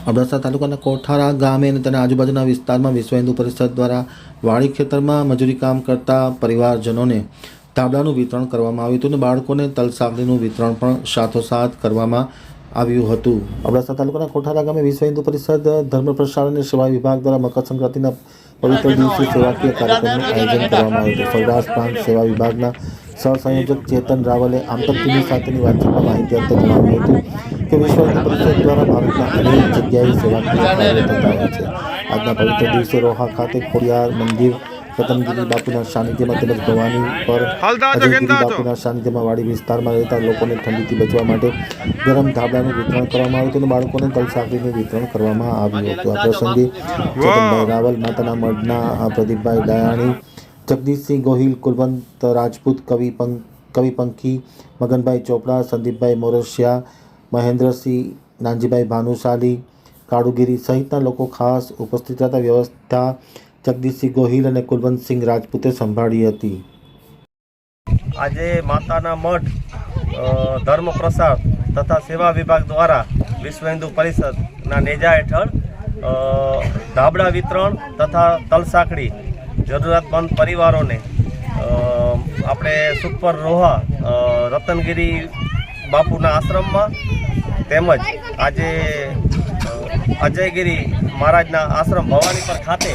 અબડાસા તાલુકાના કોઠારા ગામે અને તેના આજુબાજુના વિસ્તારમાં વિશ્વ હિન્દુ પરિષદ દ્વારા વાડી ખેતરમાં મજૂરી કામ કરતા પરિવારજનોને ધાબળાનું વિતરણ કરવામાં આવ્યું હતું અને બાળકોને તલસાગરીનું વિતરણ પણ સાથોસાથ કરવામાં આવ્યું હતું. અબડાસા તાલુકાના કોઠારા ગામે વિશ્વ હિન્દુ પરિષદ ધર્મ પ્રસાર અને સેવા વિભાગ દ્વારા મકર સંક્રાંતિના પવિત્ર દિવસે સેવાકીય કાર્યક્રમનું આયોજન કરવામાં આવ્યું હતું. સૌરાષ્ટ્ર પ્રાંત સેવા વિભાગના સહસંયોજક ચેતન રાવલે આમતક સાથેની વાતચીતમાં માહિતી આપતા જણાવ્યું હતું કે વિશ્વ હિન્દુ પરિષદ દ્વારા ભારતના અનેક જગ્યાએ સેવાકીય કાર્ય થતા હોય છે. આજના પવિત્ર દિવસે રોહા ખાતે ખોડિયાર મંદિર, રતનગીરી બાપુના સાનિધ્યમાં તેમજ ભવાની પર અજયગીરી બાપુના સાનિધ્યમાં વાડી વિસ્તારમાં રહેતા લોકોને ઠંડીથી બચવા માટે ગરમ ધાબળાનું વિતરણ કરવામાં આવ્યું હતું અને બાળકોને તલસાગરીનું વિતરણ કરવામાં આવ્યું હતું. આ પ્રસંગે ચેતનભાઈ રાવલ, માતાના મઢના પ્રદીપભાઈ ડાયાણી, જગદીશસિંહ ગોહિલ, કુલવંત રાજપૂત, કવિ પંખી, મગનભાઈ ચોપડા, સંદીપભાઈ મોરસિયા, મહેન્દ્રસિંહ, નાનજીભાઈ ભાનુશાલી, કાળુગીરી સહિતના લોકો ખાસ ઉપસ્થિત હતા. વ્યવસ્થા જગદીશસિંહ ગોહિલ અને કુલવંતસિંહ રાજપૂતે સંભાળી હતી. આજે માતાના મઠ ધર્મ પ્રસાર તથા સેવા વિભાગ દ્વારા વિશ્વ હિન્દુ પરિષદના નેજા હેઠળ ધાબળા વિતરણ તથા તલસાકડી જરૂરિયાતમંદ પરિવારોને આપણે સુપર રોહા રતનગીરી બાપુના આશ્રમમાં તેમજ આજે અજયગીરી મહારાજના આશ્રમ ભવાની પર ખાતે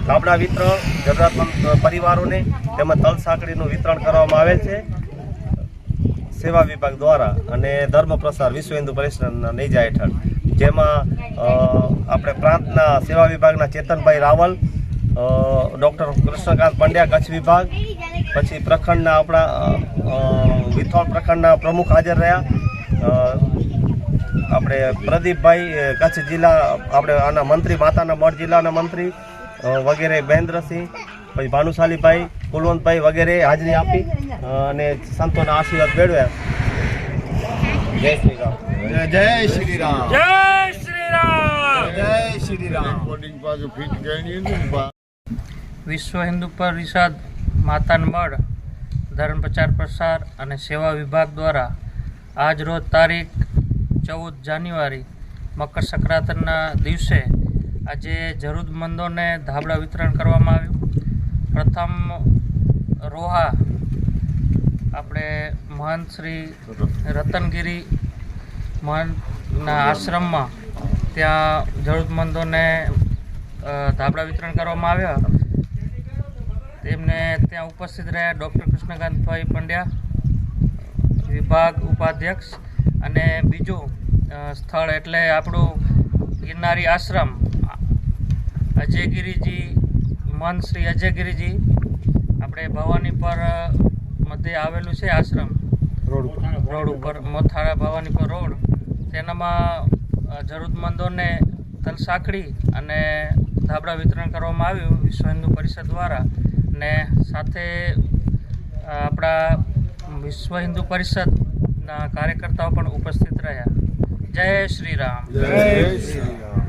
ધાબળા વિતરણ જરૂરિયાતમંદ પરિવારોને તેમજ તલસાકડીનું વિતરણ કરવામાં આવેલ છે સેવા વિભાગ દ્વારા અને ધર્મ પ્રસાર વિશ્વ હિન્દુ પરિષદના નેજા હેઠળ, જેમાં આપણે પ્રાંતના સેવા વિભાગના ચેતનભાઈ રાવલ, ડૉક્ટર કૃષ્ણકાંત પંડ્યા કચ્છ વિભાગ, પછી પ્રખંડના આપણા વિથોળ પ્રખંડના પ્રમુખ હાજર રહ્યા, આપણે પ્રદીપભાઈ કચ્છ જિલ્લા આપણે આના મંત્રી, માતાના મઢ જિલ્લાના મંત્રી વગેરે, મહેન્દ્રસિંહ, પછી ભાનુશાલીભાઈ, કુલવંતભાઈ વગેરે હાજરી આપી અને સંતોના આશીર્વાદ મેળવ્યા. જય શ્રી રામ. જય શ્રી રામ. જય શ્રી રામ. જય શ્રી રામ. વિશ્વ હિન્દુ પરિષદ, માતાના મઢ, ધર્મ પ્રચાર પ્રસાર અને સેવા વિભાગ દ્વારા આજ રોજ તારીખ 14 જાન્યુઆરી મકર સંક્રાંતિના દિવસે આજે જરૂરતમંદોને ધાબળા વિતરણ કરવામાં આવ્યું. પ્રથમ રોહા આપણે મહંત શ્રી રતનગીરી મહંતના આશ્રમમાં ત્યાં જરૂરતમંદોને ધાબળા વિતરણ કરવામાં આવ્યા. તેમને ત્યાં ઉપસ્થિત રહ્યા ડૉક્ટર કૃષ્ણકાંતભાઈ પંડ્યા, વિભાગ ઉપાધ્યક્ષ, અને બીજું સ્થળ એટલે આપણું ગિરનારી આશ્રમ અજયગીરીજી, મહંત શ્રી અજયગીરીજી, આપણે ભવાની પર મધ્યે આવેલું છે આશ્રમ, રોડ ઉપર મોથાળા ભવાની પર રોડ, તેનામાં જરૂરતમંદોને તલસાકડી અને ધાબળા વિતરણ કરવામાં આવ્યું વિશ્વ હિન્દુ પરિષદ દ્વારા. ને સાથે આપણા વિશ્વ હિન્દુ પરિષદના કાર્યકર્તાઓ પણ ઉપસ્થિત રહ્યા. જય શ્રી રામ. જય શ્રી રામ.